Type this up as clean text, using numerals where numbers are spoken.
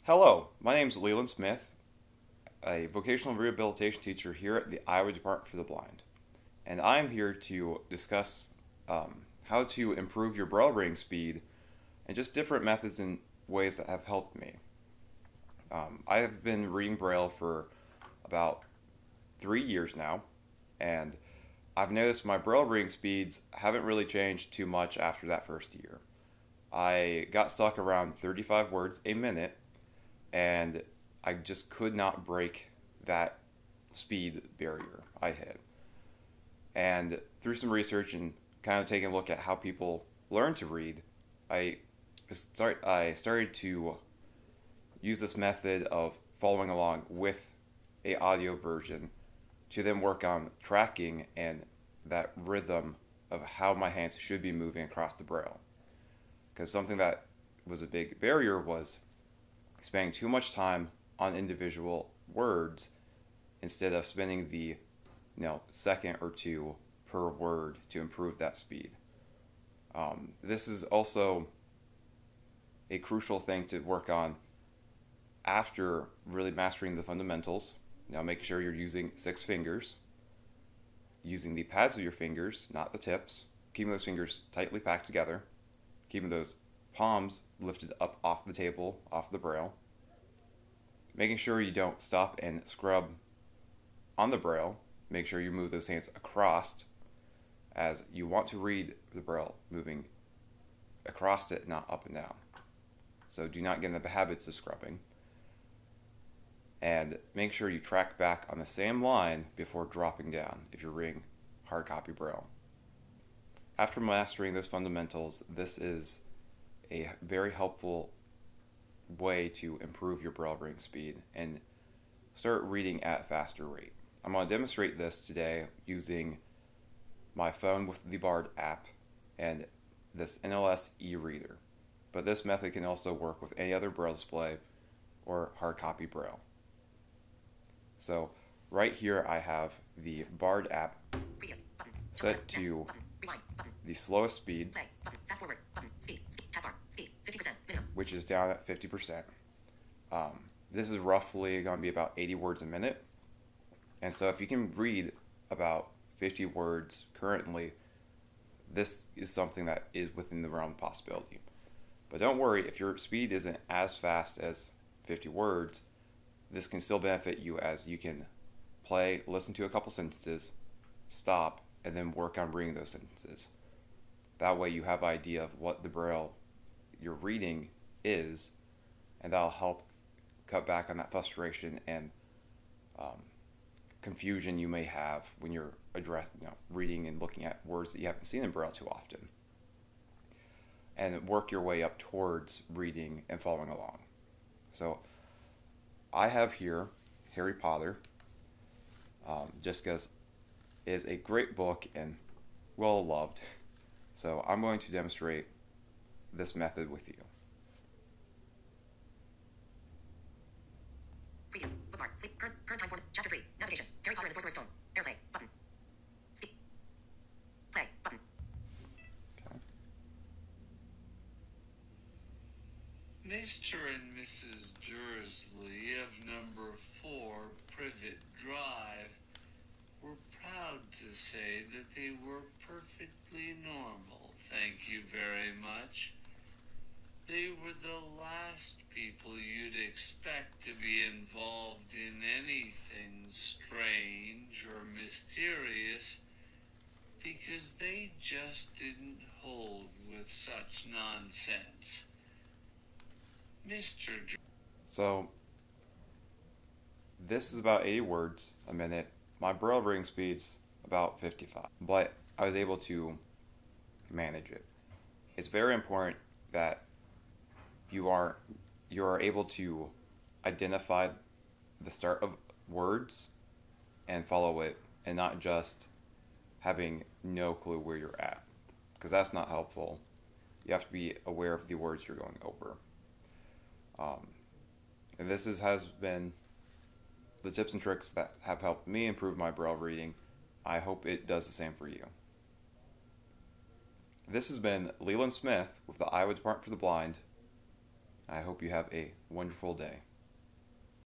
Hello, my name is Leland Smith, a vocational rehabilitation teacher here at the Iowa Department for the Blind, and I'm here to discuss how to improve your Braille reading speed and just different methods and ways that have helped me. I have been reading Braille for about 3 years now, and I've noticed my Braille reading speeds haven't really changed too much after that first year. I got stuck around 35 words a minute, and I just could not break that speed barrier I hit. And through some research and kind of taking a look at how people learn to read, I started to use this method of following along with a audio version to then work on tracking and that rhythm of how my hands should be moving across the Braille. Because something that was a big barrier was spending too much time on individual words instead of spending the second or two per word to improve that speed. This is also a crucial thing to work on after really mastering the fundamentals. Now, making sure you're using 6 fingers, using the pads of your fingers, not the tips, keeping those fingers tightly packed together, keeping those palms lifted up off the table, off the Braille, making sure you don't stop and scrub on the Braille. Make sure you move those hands across, as you want to read the Braille moving across it, not up and down. So do not get in the habits of scrubbing. And make sure you track back on the same line before dropping down if you're reading hard copy Braille. After mastering those fundamentals, this is a very helpful way to improve your Braille reading speed and start reading at a faster rate. I'm going to demonstrate this today using my phone with the Bard app and this NLS e-reader. But this method can also work with any other Braille display or hard copy Braille. So right here I have the Bard app set to the slowest speed, which is down at 50%. This is roughly going to be about 80 words a minute. And so if you can read about 50 words currently, this is something that is within the realm of possibility. But don't worry, if your speed isn't as fast as 50 words, this can still benefit you, as you can play, listen to a couple sentences, stop, and then work on reading those sentences. That way you have an idea of what the Braille you're reading is, and that'll help cut back on that frustration and confusion you may have when you're reading and looking at words that you haven't seen in Braille too often, and work your way up towards reading and following along. So I have here Harry Potter, just because it is a great book and well loved. So I'm going to demonstrate this method with you. Previous. Bookmark. Sleep. Current time for Chapter 3. Navigation. Harry Potter and the Sorcerer's Stone. Airplay. Button. Speak. Play. Button. Okay. Mr. and Mrs. Dursley of number 4 Privet Drive were proud to say that they were perfectly normal. Thank you very much. They were the last people you'd expect to be involved in anything strange or mysterious, because they just didn't hold with such nonsense. Mr. So this is about 80 words a minute. My Braille reading speed's about 55, but I was able to manage it. It's very important that you are able to identify the start of words and follow it, and not just having no clue where you're at, because that's not helpful. You have to be aware of the words you're going over. And this has been the tips and tricks that have helped me improve my Braille reading. I hope it does the same for you. This has been Leland Smith with the Iowa Department for the Blind. I hope you have a wonderful day.